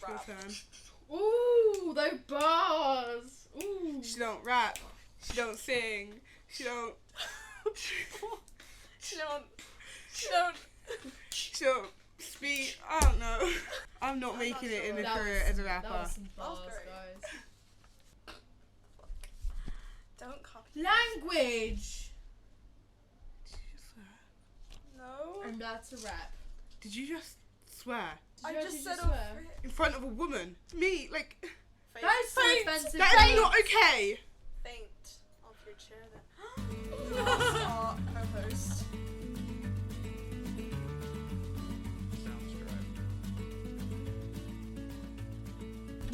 Your turn. Ooh, those bars. Ooh. She don't rap. She don't sing. She don't. She don't speak. I don't know. I'm not making it in a career as a rapper. That was some bars, great. guys. Don't copy. Language. No. And that's a rap. Did you just swear? I Did you just actually said just swear? In front of a woman? Me? Like, That is so offensive. that is not okay. Faint off your chair then. That's our co-host.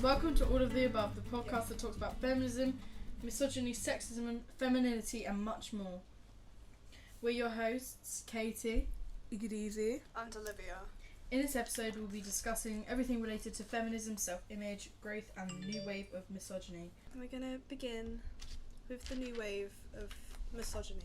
Welcome to All of the Above, the podcast that talks about feminism, misogyny, sexism, and femininity, and much more. We're your hosts, Katie. Easy. And Olivia. In this episode, we'll be discussing everything related to feminism, self-image, growth, and the new wave of misogyny. And we're going to begin with the new wave of misogyny.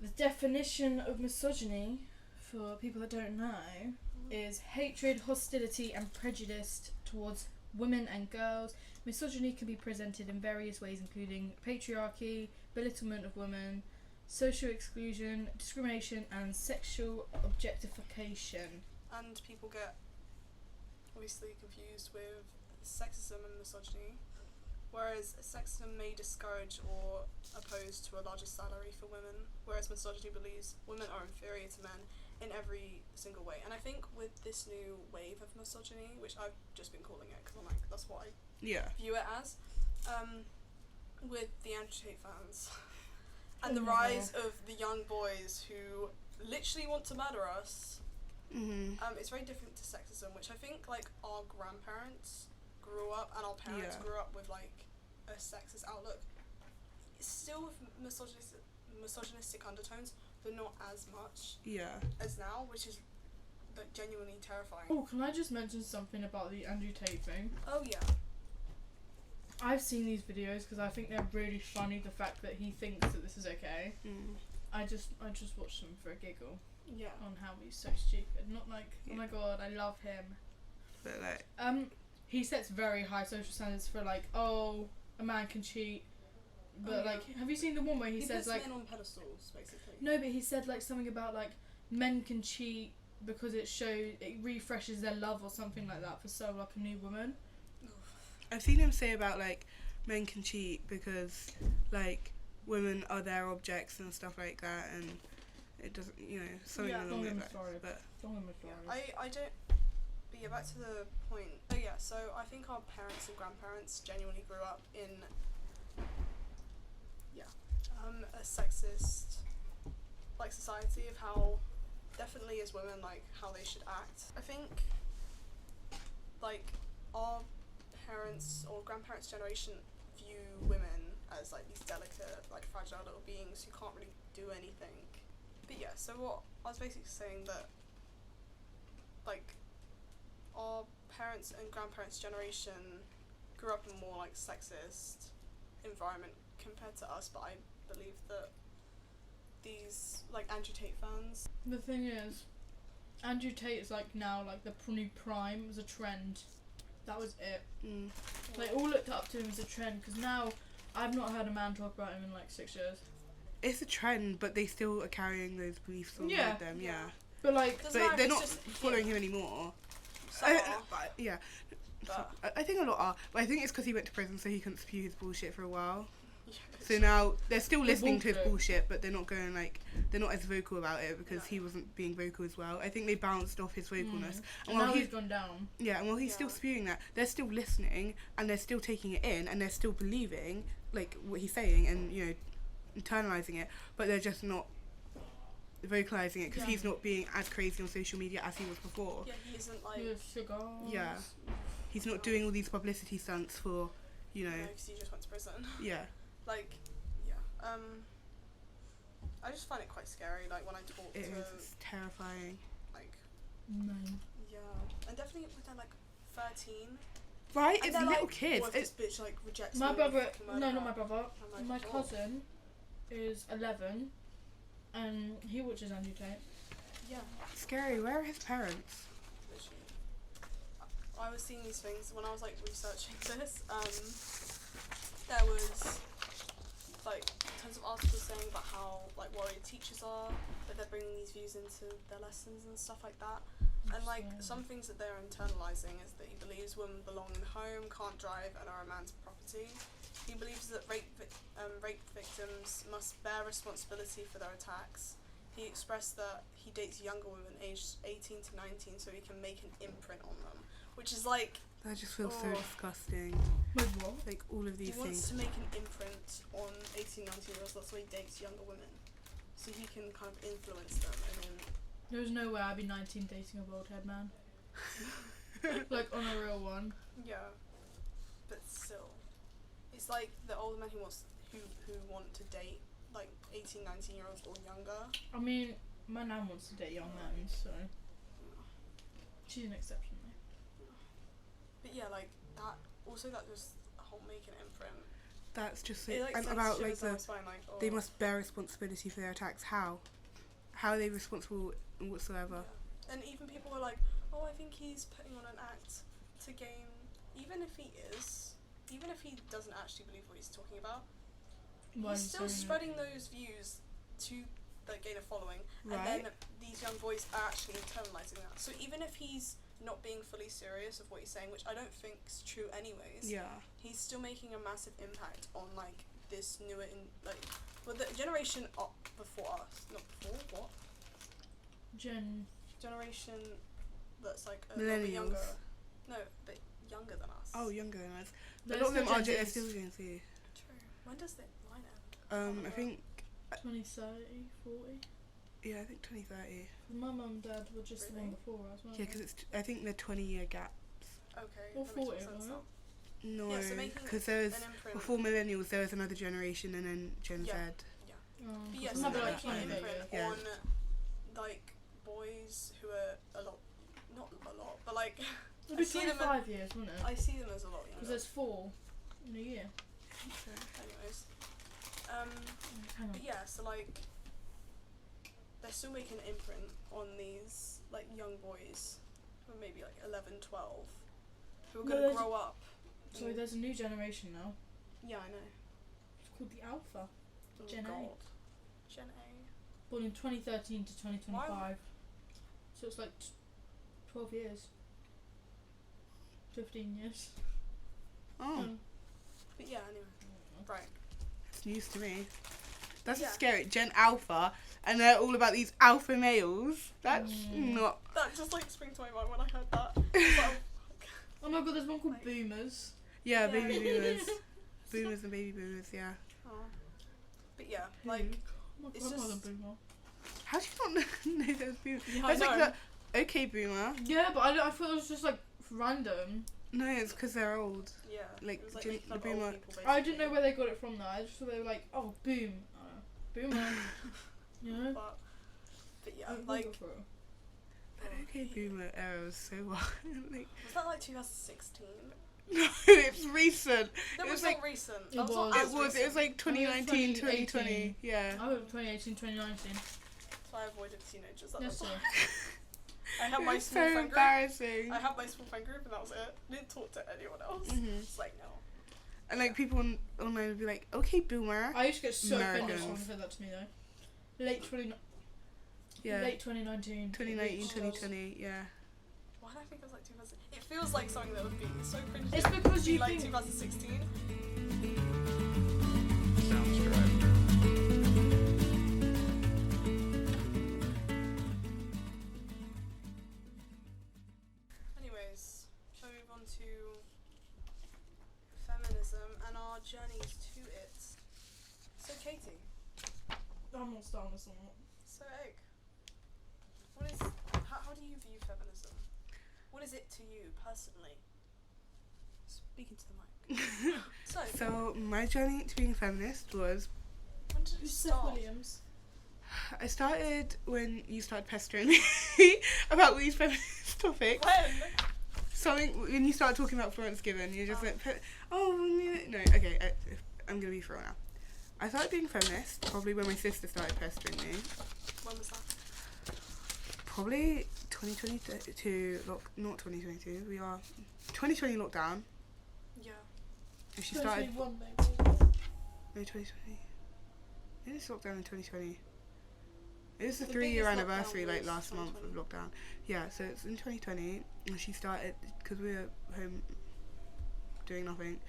The definition of misogyny, for people that don't know, is hatred, hostility, and prejudice towards women and girls. Misogyny can be presented in various ways, including patriarchy, belittlement of women, social exclusion, discrimination, and sexual objectification. And people get obviously confused with sexism and misogyny, whereas sexism may discourage or oppose to a larger salary for women, whereas misogyny believes women are inferior to men in every single way. And I think with this new wave of misogyny, which I've just been calling it because I'm like, that's what I view it as, with the Andrew fans and the rise of the young boys who literally want to murder us, it's very different to sexism, which I think like our grandparents grew up and our parents grew up with like a sexist outlook. It's still with misogynistic undertones, but not as much as now, which is like genuinely terrifying. Oh, can I just mention something about the Andrew Tate thing? Oh yeah. I've seen these videos because I think they're really funny, the fact that he thinks that this is okay. I just watched them for a giggle. Yeah. On how he's so stupid. Not like, oh my god, I love him. But like, he sets very high social standards for like, oh, a man can cheat. But like, have you seen the one where he says puts like, men on pedestals, basically. No, but he said like something about like men can cheat because it refreshes their love or something like that for so like a new woman. I've seen him say about like men can cheat because like women are their objects and stuff like that, and it doesn't, something along those lines. But I don't. But yeah, back to the point. Oh yeah, so I think our parents and grandparents genuinely grew up in a sexist like society of how definitely as women like how they should act. I think like our parents or grandparents' generation view women as like these delicate, like fragile little beings who can't really do anything. But yeah, so what I was basically saying that like our parents and grandparents' generation grew up in a more like sexist environment compared to us, but I believe that these like Andrew Tate fans. The thing is, Andrew Tate is like now like the new prime. It was a trend. That was it. They all looked up to him as a trend because now I've not heard a man talk about him in like 6 years. It's a trend, but they still are carrying those beliefs on with them. Yeah. But like, they're not following him anymore. I think a lot are, but I think it's because he went to prison, so he couldn't spew his bullshit for a while. So now they're still listening to his bullshit, but they're not going like, they're not as vocal about it because he wasn't being vocal as well. I think they bounced off his vocalness. And now he's gone down. Yeah, and while he's still spewing that, they're still listening and they're still taking it in and they're still believing like what he's saying and internalizing it, but they're just not vocalizing it because he's not being as crazy on social media as he was before. Yeah, he isn't like. Yeah, he's not doing all these publicity stunts for, No, because he just went to prison. Yeah. Like, I just find it quite scary. Like when I talk to. It's terrifying. Like. Men. Yeah, and definitely when they're like 13. Right, and it's little like, kids. What if this bitch like rejects my me? brother. No, not my brother. Like, my cousin is 11, and he watches Andrew Tate. Yeah. Scary. Where are his parents? Literally. I was seeing these things when I was like researching this. There was like tons of articles saying about how like worried teachers are that they're bringing these views into their lessons and stuff like that. And like some things that they're internalizing is that he believes women belong in the home, can't drive, and are a man's property. He believes that rape victims must bear responsibility for their attacks. He expressed that he dates younger women aged 18 to 19 so he can make an imprint on them, which is like... That just feels so disgusting. With what? Like all of these He wants things. to make an imprint on 18, 19-year-olds, that's why he dates younger women. So he can kind of influence them and then... There's no way I'd be 19 dating a bald head man. Like, on a real one. Yeah. But still. It's like the older men who want to date like 18, 19-year-olds or younger. I mean, my nan wants to date young men, so... She's an exception, though. But yeah, like, that... Also, that just whole make an imprint. That's just It, like, and sends about like shivers down the my spine, like, oh. they must bear responsibility for their attacks. How are they responsible whatsoever? Yeah. And even people were like, oh, I think he's putting on an act to gain... Even if he doesn't actually believe what he's talking about, he's still spreading those views to like gain a following, Right. and then these young boys are actually internalizing that. So even if he's not being fully serious of what he's saying, which I don't think is true anyways, Yeah. he's still making a massive impact on like this newer the generation up before us, not before, what? Generation that's like a little bit younger. Millennials. No, but younger than us. Oh, younger than us. A There's lot of them no are Gen Zs. still Gen Z. True. When does the line end? I think 2030, 40. yeah, I think 2030. My mum and dad were just the Really? one before us, weren't Yeah, because I think they're 20-year gaps. Okay. Or that makes more 40, sense wasn't now. No, Yeah, so making because there's an imprint. before millennials there was another generation and then Gen Yeah. Z. But yeah, It's so not they're like making an 20, imprint yeah. on like boys who are not a lot, but like It'll be I see them 25 years, wouldn't it? I see them as a lot Because younger. there's 4 in a year. Anyways, Hang on. but yeah, so like they're still making an imprint on these like young boys who are maybe like 11, 12 who are No, gonna there's- grow up. So there's a new generation now. Yeah, I know. It's called the Alpha. Oh, Gen A. God. Gen A. Born in 2013 to 2025. So it's like 12 years. 15 years. Oh, But yeah, anyway. Right. it's news to me. That's Yeah. scary. Gen Alpha, and they're all about these alpha males. That's not. That just like sprang to my mind when I heard that. I was like, Oh my god, there's one called Like- Boomers. Yeah, Yeah. baby boomers. Boomers and baby boomers, yeah. oh. But yeah, like Oh my it's grandma's a just- boomer. How do you not know there's boomers? Yeah, That's I like know. the okay boomer. Yeah, but I thought it was just like random. No, it's because they're old. yeah. Like, it was like Gen- making the fun of old boomer- people, I didn't know basically. where they got it from though. I just thought they were like, oh, boom. Boomer. You know? But yeah, Like, like The okay boomer era was so wild. Like, was that like 2016? no, it's recent. That It was was not like- recent. It That was not was. as It was recent. like 2019, 2018. 2020. Yeah. I went 2018, 2019. So I avoided teenagers at Yes, that sir. time. I had It my was small so friend group. embarrassing. I had my small friend group and that was it. Didn't talk to anyone else. Mhm. It's like no. And like people online would be like, okay, boomer. I used to get so offended when Americans. someone said that to me though. Late 2019. 2019, It 2020, yeah. Why do I think it was like 2000? It feels like something that would be so cringy. It's because to be you like think- 2016. Sounds derived. Anyways, shall we move on to feminism and our journeys to it? So Katie, I'm not starting this one. so Egg, how do you view feminism? What is it to you personally? Speaking to the mic. So, So my journey to being a feminist was, when did it Who's Seth start? Williams? I started when you started pestering me about these feminist topics. When? Something when you started talking about Florence Given, you're just Oh. like, no, okay, I'm gonna be for real now. I started being feminist probably when my sister started pestering me. When was that? Probably 2022 not 2022. We are 2020 lockdown. Yeah. And she started. 2021 maybe. No, 2020. It is lockdown in 2020. It was the The 3-year biggest anniversary, lockdown like was last month of 2020. lockdown. Yeah, so it's in 2020, and she started because we were home doing nothing,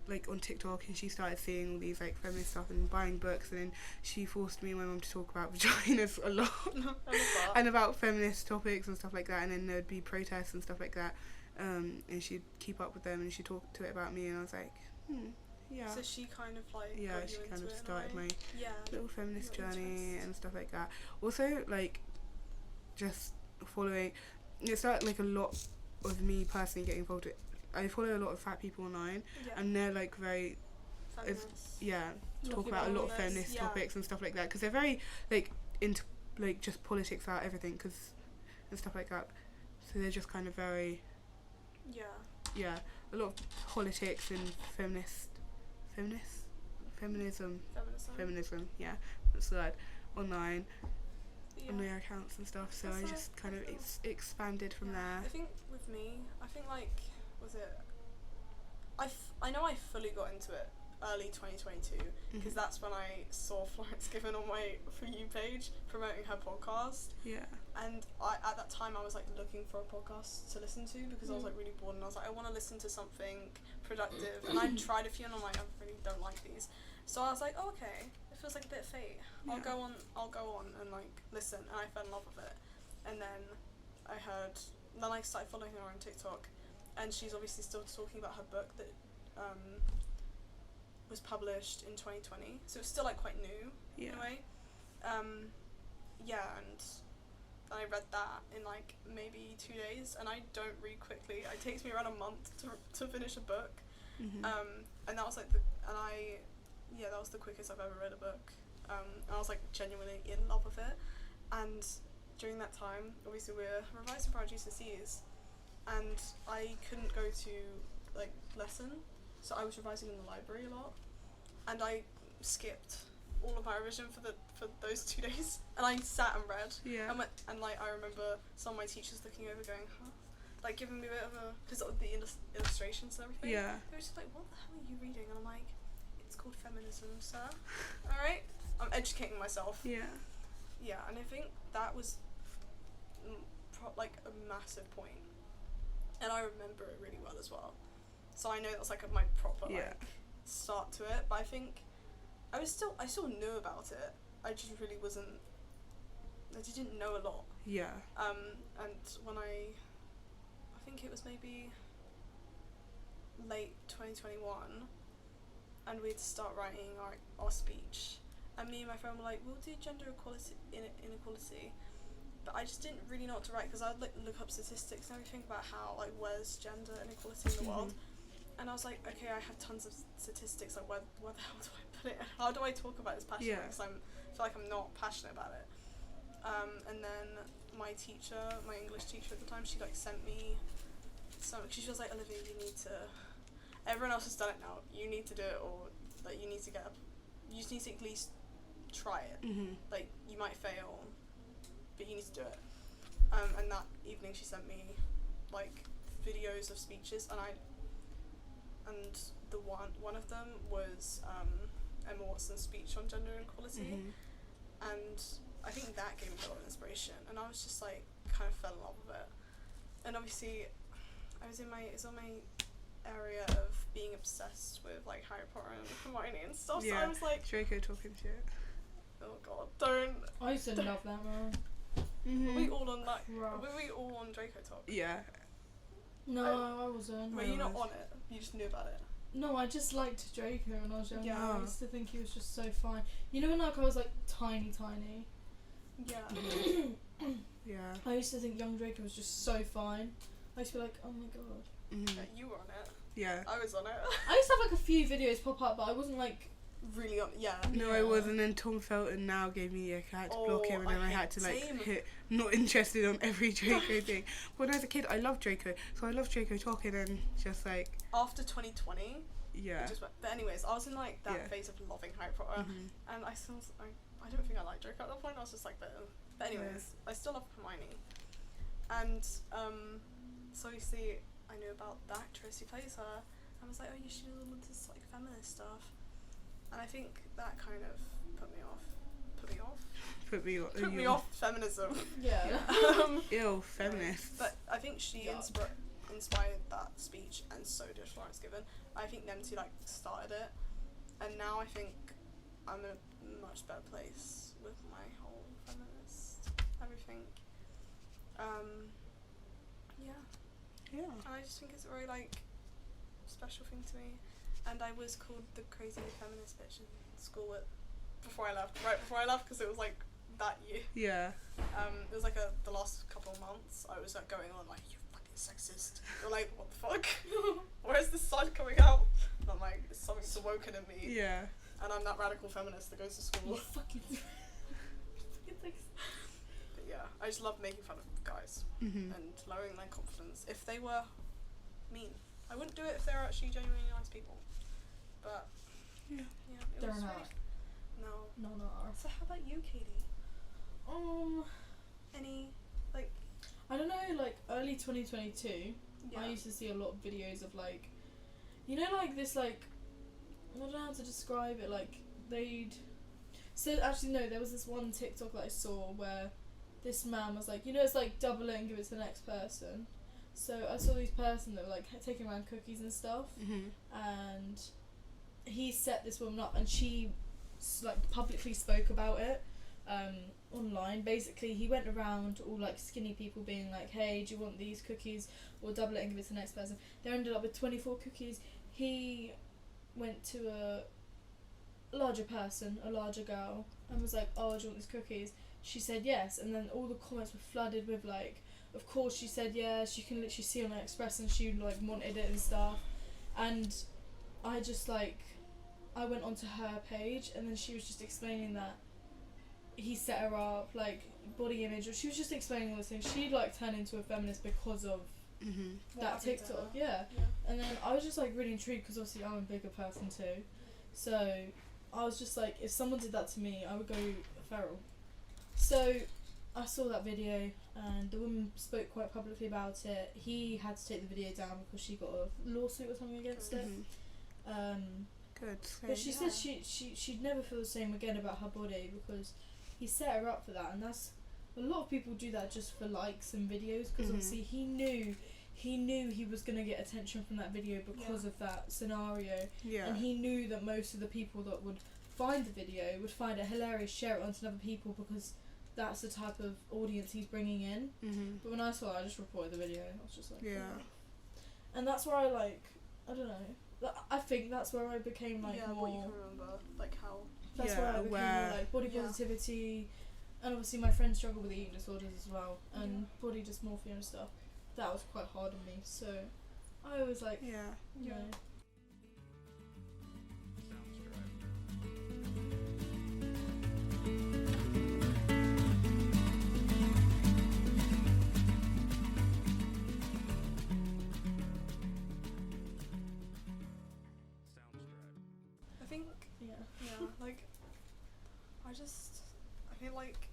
like on TikTok, and she started seeing all these like feminist stuff and buying books, and then she forced me and my mum to talk about vaginas a lot I love that. and about feminist topics and stuff like that, and then there'd be protests and stuff like that, and she'd keep up with them and she'd talk to it about me, and I was like, yeah. So she kind of like Yeah, got she you kind into of it in a started way? my Yeah. little feminist Your journey interest. and stuff like that. Also, like, just following, it started like a lot of me personally getting involved with, I follow a lot of fat people online, Yeah. and they're like very, Feminist. talk Looking about a lot of feminist, feminist yeah. topics and stuff like that, because they're very like into like just politics about everything, and stuff like that. So they're just kind of very, Yeah. a lot of politics and feminism, yeah, that's the word, online Yeah. on their accounts and stuff. So That's I like- just kind of I feel- expanded from Yeah. there. I think with me, I think like, was it? I know I fully got into it early 2022 because Mhm. that's when I saw Florence Given on my For You page promoting her podcast, Yeah. and at that time I was like looking for a podcast to listen to because I was like really bored, and I was like, I want to listen to something productive, and I tried a few and I'm like, I really don't like these, so I was like, oh, okay, it feels like a bit of fate. I'll Yeah. go on and like listen, and I fell in love with it. And then I started following her on TikTok, and she's obviously still talking about her book that was published in 2020, so it's still like quite new Yeah. in a way. And I read that in like maybe 2 days, and I don't read quickly. It takes me around a month to finish a book. Mhm. And that was like that was the quickest I've ever read a book. And I was like genuinely in love with it. And during that time, obviously we're revising for our GCSEs, and I couldn't go to like lesson, so I was revising in the library a lot, and I skipped all of my revision for those 2 days, and I sat and read. Yeah. And like I remember some of my teachers looking over, going, huh, like giving me a bit of a, because of the illustrations and everything. Yeah. They were just like, what the hell are you reading? And I'm like, it's called feminism, sir. All right, I'm educating myself. Yeah. Yeah, and I think that was like a massive point, and I remember it really well as well. So I know that was like my proper Yeah. like start to it. But I think I still knew about it. I just really I didn't know a lot. Yeah. And when I think it was maybe late 2021, and we'd start writing our speech, and me and my friend were like, we'll do gender equality inequality, but I just didn't really know what to write, because I'd like look up statistics and everything about how like where's gender inequality in the world, and I was like, okay, I have tons of statistics, like where the hell do I put it? How do I talk about this passionately? Yeah. Because I feel like I'm not passionate about it. And then my teacher, my English teacher at the time, she like sent me some. She was like, Olivia, you need to. Everyone else has done it now. You need to do it, or like you need to you just need to at least try it. Mhm. Like you might fail, but you need to do it. And that evening she sent me like videos of speeches, and the one of them was Emma Watson's speech on gender inequality, Mhm. and I think that gave me a lot of inspiration, and I was just like kind of fell in love with it. And obviously it's on my area of being obsessed with like Harry Potter and Hermione and stuff, so Yeah. I was like, Draco talking shit. oh god, don't. I used to love that, man. Were we all on that? Rough. Were we all on Draco Talk? Yeah. No, I wasn't. Were you not on it? You just knew about it? No, I just liked Draco when I was younger. Yeah. I used to think he was just so fine. You know when like I was like tiny. Yeah. Yeah. I used to think young Draco was just so fine. I used to be like, oh my god. Mhm. Yeah, you were on it. Yeah. I was on it. I used to have like a few videos pop up, but I wasn't like. Really on. Yeah. No, I Yeah. wasn't. And Tom Felton now gave me I had to block him, and then I had to like same. hit not interested on every Draco thing. But when I was a kid, I loved Draco, so I loved Draco talking, and just like After 2020, yeah. it just went. But anyways, I was in like that Yeah. phase of loving Harry Potter, Mhm. and I don't think I liked Draco at that point. I was just like, but anyways, I still love Hermione. And so obviously I knew about the actress who plays her. I was like, oh, you should do all this like feminist stuff. And I think that kind of put me off feminism. Yeah. Ew, feminist. But I think she inspired that speech, and so did Florence Given. I think them two like started it, and now I think I'm in a much better place with my whole feminist everything. Yeah. And I just think it's a very like special thing to me. And I was called the crazy feminist bitch in school right before I left, because it was like that year. Yeah. It was like the last couple of months I was like going on like, you fucking sexist. You're like, what the fuck? Where's this side coming out? And I'm like, something's awoken in me. Yeah. And I'm that radical feminist that goes to school. You fucking But yeah, I just love making fun of guys Mhm. and lowering their confidence. If they were mean, I wouldn't do it if they were actually genuinely nice people. But Yeah. it They're was not. really, no. No. So how about you, Katie? Any like? I don't know, like early 2022, Yeah. I used to see a lot of videos of like, you know, like this like, I don't know how to describe it, like so actually no, there was this one TikTok that I saw where this man was like, you know, it's like double it and give it to the next person. So I saw this person that were like taking around cookies and stuff, Mhm. and he set this woman up, and she like publicly spoke about it online. Basically, he went around all like skinny people being like, hey, do you want these cookies, or double it and give it to the next person. They ended up with 24 cookies. He went to a larger person, a larger girl, and was like, oh, do you want these cookies? She said yes, and then all the comments were flooded with like, of course she said yes, you can literally see on her expression she like wanted it and stuff. And I just like, I went onto her page, and then she was just explaining that he set her up, like body image, or she was just explaining all those things. She like turned into a feminist because of Mhm. that TikTok, yeah. And then I was just like really intrigued, because obviously I'm a bigger person too, so I was just like, if someone did that to me, I would go feral. So I saw that video, and the woman spoke quite publicly about it. He had to take the video down because she got a lawsuit or something against it. Mhm. Good. But she said she'd never feel the same again about her body, because he set her up for that, and that's, a lot of people do that just for likes and videos, because Mhm. obviously he knew he was going to get attention from that video because of that scenario. Yeah. And he knew that most of the people that would find the video would find it hilarious, share it onto other people, because that's the type of audience he's bringing in. Mhm. But when I saw it, I just reported the video. I was just like, Yeah. "Oh." And that's where I like, I don't know, I think that's where I became like more, what you can remember, like how. that's Yeah, where I became more like body Yeah. positivity, and obviously my friends struggle with eating disorders as well, and body dysmorphia and stuff. That was quite hard on me, so I was like, Yeah. you know. Sounds derived. Sounds derived. I think Yeah. like I feel like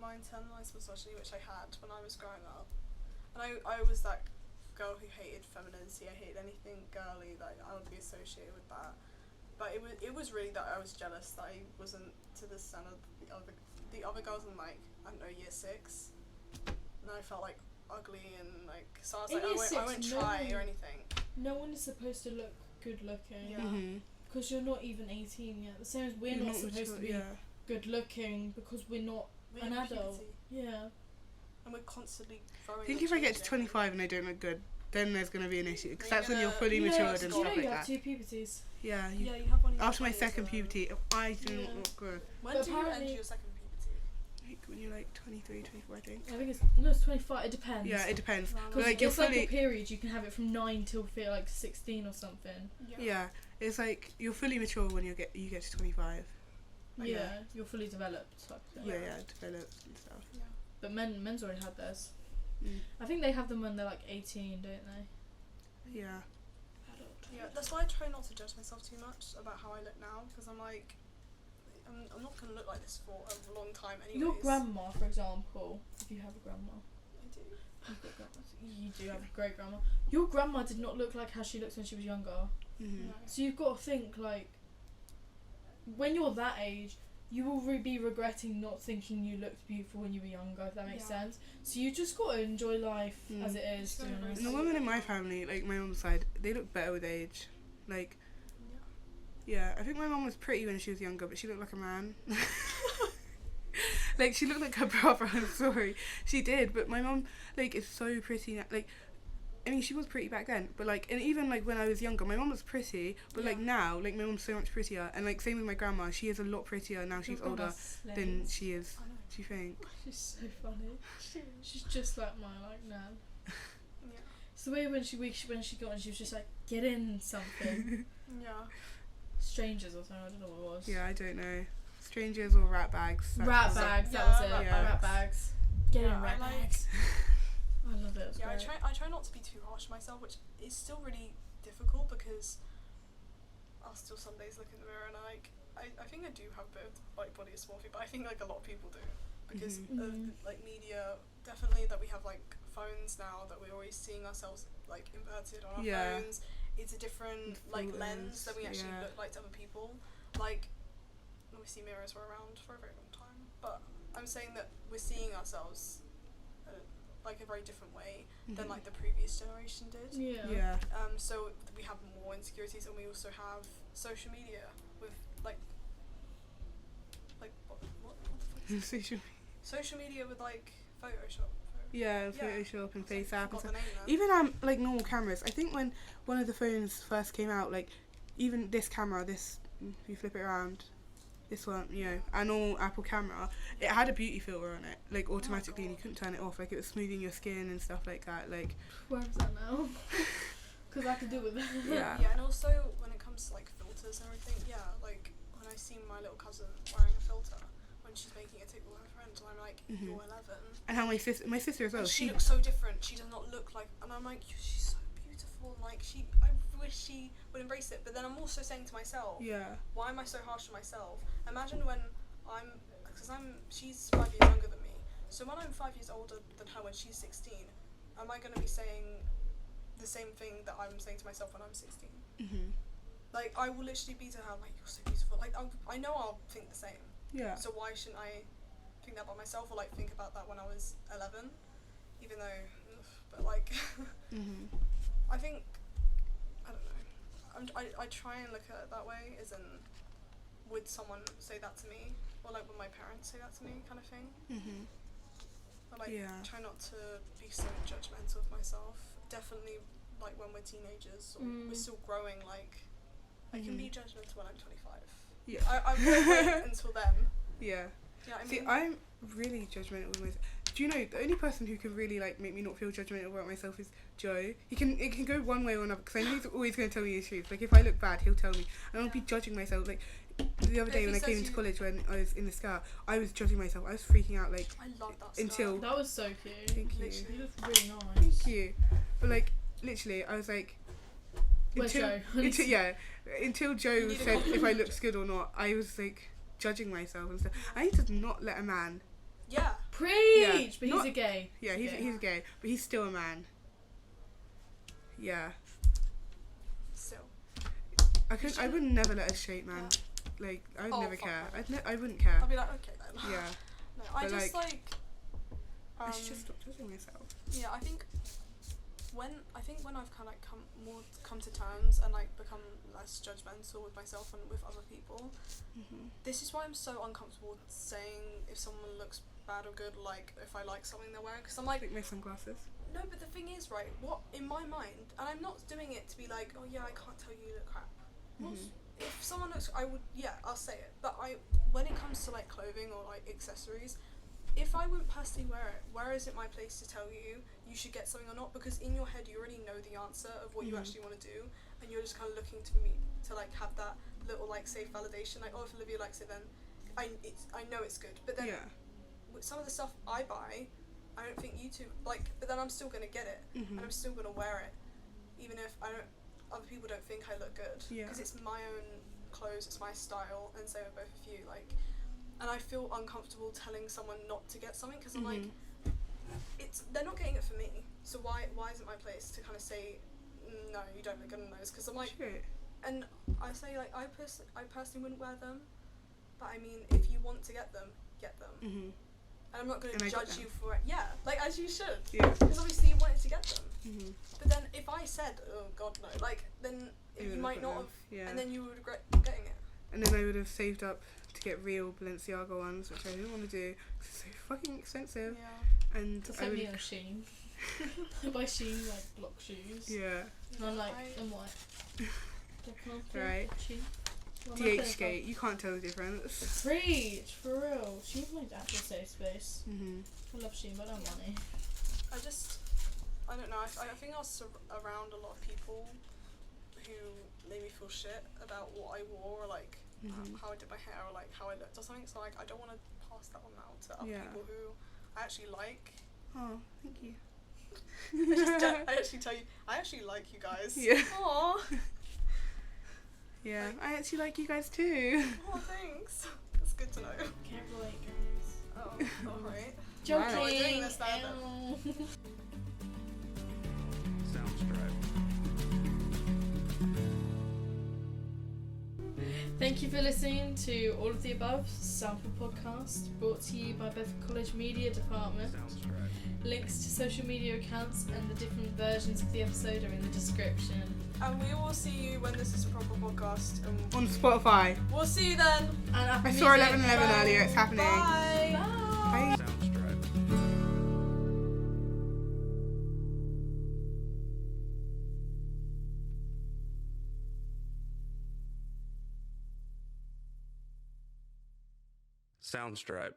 my internalized misogyny, which I had when I was growing up, and I was that girl who hated femininity. I hated anything girly, like I would be associated with that. But it was really that I was jealous that I wasn't to the standard of the other girls in like, I don't know, year 6, and I felt like ugly, and like, so I was In like, year I won't 6, try no. or anything. No one is supposed to look good looking. Yeah. Mhm. Because you're not even 18 yet. The same as we're You're not supposed mature, to be Yeah. good looking, because we're not We're an in adult. puberty, Yeah. and we're constantly growing. I think and if I get to changing. 25 and I don't look good, then there's gonna be an issue, because You're that's when you're gonna- fully You know, matured do and you know stuff you like have that. 2 puberties? Yeah. Yeah, you have one. In your After my 20s, second so- puberty, if I didn't Yeah. look good, When But do you end apparently- your second puberty? like when you're like 23, 24, I think. I think it's 25. It depends. Yeah, it depends. Around But that. like you're it's like fully, a period. You can have it from 9 till feel like 16 or something. yeah, it's like you're fully mature when you get to 25. Okay. Yeah, you're fully developed type thing. Yeah, developed and stuff. Yeah. But men's already had theirs. Mm. I think they have them when they're like 18, don't they? Yeah. Yeah, that's why I try not to judge myself too much about how I look now, because I'm like, I'm not gonna look like this for a long time anyways. Your grandma, for example, if you have a grandma. I do. You've got grandmas. You do have a great grandma. Your grandma did not look like how she looks when she was younger. Mm-hmm. No. So you've got to think, like, when you're that age, you will be regretting not thinking you looked beautiful when you were younger, if that makes Yeah. sense. So you just got to enjoy life Mm. as it is, to be Just honest. And the women in my family, like my mum's side, they look better with age. Like, Yeah. yeah, I think my mum was pretty when she was younger, but she looked like a man. Like, she looked like her brother, I'm sorry. She did, but my mum, like, is so pretty now. Like, I mean, she was pretty back then, but, like, and even, like, when I was younger, my mum was pretty, but, like, Yeah. now, like, my mum's so much prettier. And, like, same with my grandma, she is a lot prettier now she's Your older grandma's than slays. she is. I know. Do you think? She's so funny. She's just like my nan. Yeah. It's the way when she got on, she was just like, get in something. Yeah. Strangers or something, I don't know what it was. Yeah, I don't know. Strangers or rat bags. that's Rat probably- bags, that Yeah, was it. rat Rat bags. bags. Get Yeah, in rat I like- bags. I love it. It was Yeah, great. I try not to be too harsh on myself, which is still really difficult because I'll still some days look in the mirror and I think I do have a bit of like body dysmorphia, but I think like a lot of people do because Mhm. of Mhm. like media, definitely that we have like phones now that we're always seeing ourselves like inverted on our Yeah. phones. It's a different like lens that we actually yeah. look like to other people. Like obviously mirrors were around for a very long time, but I'm saying that we're seeing ourselves like a very different way than Mhm. like the previous generation did. Yeah. Yeah. So we have more insecurities, and we also have social media with like what the fuck is it? Social- Social media with like Photoshop. Yeah, Yeah. Photoshop and I FaceApp and forgot stuff. the name then. Even like normal cameras. I think when one of the phones first came out, like even this camera, if you flip it around, this one, you know, a normal Apple camera, it had a beauty filter on it, like automatically, and you God. couldn't turn it off. Like it was smoothing your skin and stuff like that. Like Where is that now? Because I could do with that. yeah, Yeah, and also when it comes to like filters and everything, yeah, like when I see my little cousin wearing a filter when she's making a TikTok with her friend, and I'm like, Mhm. you're 11. and how my sister as well. And she She looks so different. She does not look like, and I'm like, she's so beautiful. And like I wish she would embrace it. But then I'm also saying to myself, yeah, why am I so harsh on myself? Imagine when she's 5 years younger than me. So when I'm 5 years older than her when she's 16, am I going to be saying the same thing that I'm saying to myself when I'm 16? mhm, Like I will literally be to her like, you're so beautiful. Like I know I'll think the same. yeah, So why shouldn't I think that about myself or like think about that when I was 11? Even though, but like, mhm, I think, I don't know. I try and look at it that way, as in, would someone say that to me, or like would my parents say that to me, kind of thing. mhm, But like, Yeah. try not to be so judgmental of myself. Definitely, like when we're teenagers or we're still growing. Like, I can be Mhm. judgmental when I'm 25. yeah, I won't wait until then. yeah. Yeah, I See, mean, I'm really judgmental with myself. Do you know the only person who can really like make me not feel judgmental about myself is Joe. It can go one way or another because I know he's always going to tell me the truth. Like if I look bad, he'll tell me, and I'll be Yeah. judging myself. Like the other If day he when I came says into you- college when I was in the scout, I was judging myself. I was freaking out. Like I love that until- stuff. That was so cute. thank you, Literally. You look really nice. thank you. But like literally, I was like. Where's Joe? Until Joe You need a said if I compliment. looked good or not, I was like judging myself and stuff. I need to not let a man. Yeah. Preach! But he's Not- a gay. Yeah, he's gay. he's gay, but he's still a man. Yeah, Still. I would never let a straight man. Like I would Oh, never fuck care. no. I wouldn't care. I'll be like, okay then. Yeah, No, I But, just like, like. I should just stop judging myself. Yeah, I think when I've kind of come to terms and like become less judgmental with myself and with other people, this is why I'm so uncomfortable saying if someone looks bad or good, like if I like something they're wearing, because I'm like, Like my sunglasses. no, but the thing is, right, what in my mind, and I'm not doing it to be like, oh yeah, I can't tell you look crap. If someone looks, I'll say it. But when it comes to like clothing or like accessories, if I wouldn't personally wear it, where is it my place to tell you you should get something or not? Because in your head you already know the answer of what you actually want to do, and you're just kind of looking to me to like have that little like safe validation. Like, oh, if Olivia likes it, then I know it's good. But then Yeah. with some of the stuff I buy, I don't think you two like. But then I'm still gonna get it, and I'm still gonna wear it, even if other people don't think I look good. Yeah. Because it's my own clothes, it's my style, and so are both of you. Like, and I feel uncomfortable telling someone not to get something because I'm like, they're not getting it for me. So why is it my place to kind of say, no, you don't look good in those? Because I'm like, Shit. and I say like I personally wouldn't wear them, but I mean if you want to get them, get them. Mhm. And I'm not going And to I got judge them. you for it. Yeah, like as you should. Yeah. Because obviously you wanted to get them. Mhm. But then if I said, oh God no, like then You you would've might got not them. have, Yeah. and then you would regret not getting it. And then I would have saved up to get real Balenciaga ones, which I didn't want to do. 'Cause it's so fucking expensive. Yeah. And Just I like me would. on Shein. I buy Shein like block shoes. Yeah. And I'm like, I'm white. Right. Shein. What am I paying for? DHgate, you can't tell the difference. Preach, for real. Shein's my actual safe space. Mhm. I love Shein, but I don't want money. I don't know, I think I was around a lot of people who made me feel shit about what I wore, or like Mhm. how I did my hair, or like how I looked or something, so like I don't want to pass that on out to other Yeah. people who I actually like. Oh, thank you. I actually tell you, I actually like you guys. Yeah. Aww. Yeah, Like- I actually like you guys too. Oh, thanks. That's good to know. Can't relate, guys. Oh, alright. Joking. Right. We're doing this now, then. Ow. Soundstripe. Thank you for listening to All of the Above Sample Podcast, brought to you by Bedford College Media Department. Soundstripe. Links to social media accounts and the different versions of the episode are in the description. And we will see you when this is a proper podcast. And On Spotify. we'll see you then. And Apple I saw Music. 11:11 Bye. earlier, it's happening. Bye. Bye. Bye. Soundstripe. Soundstripe.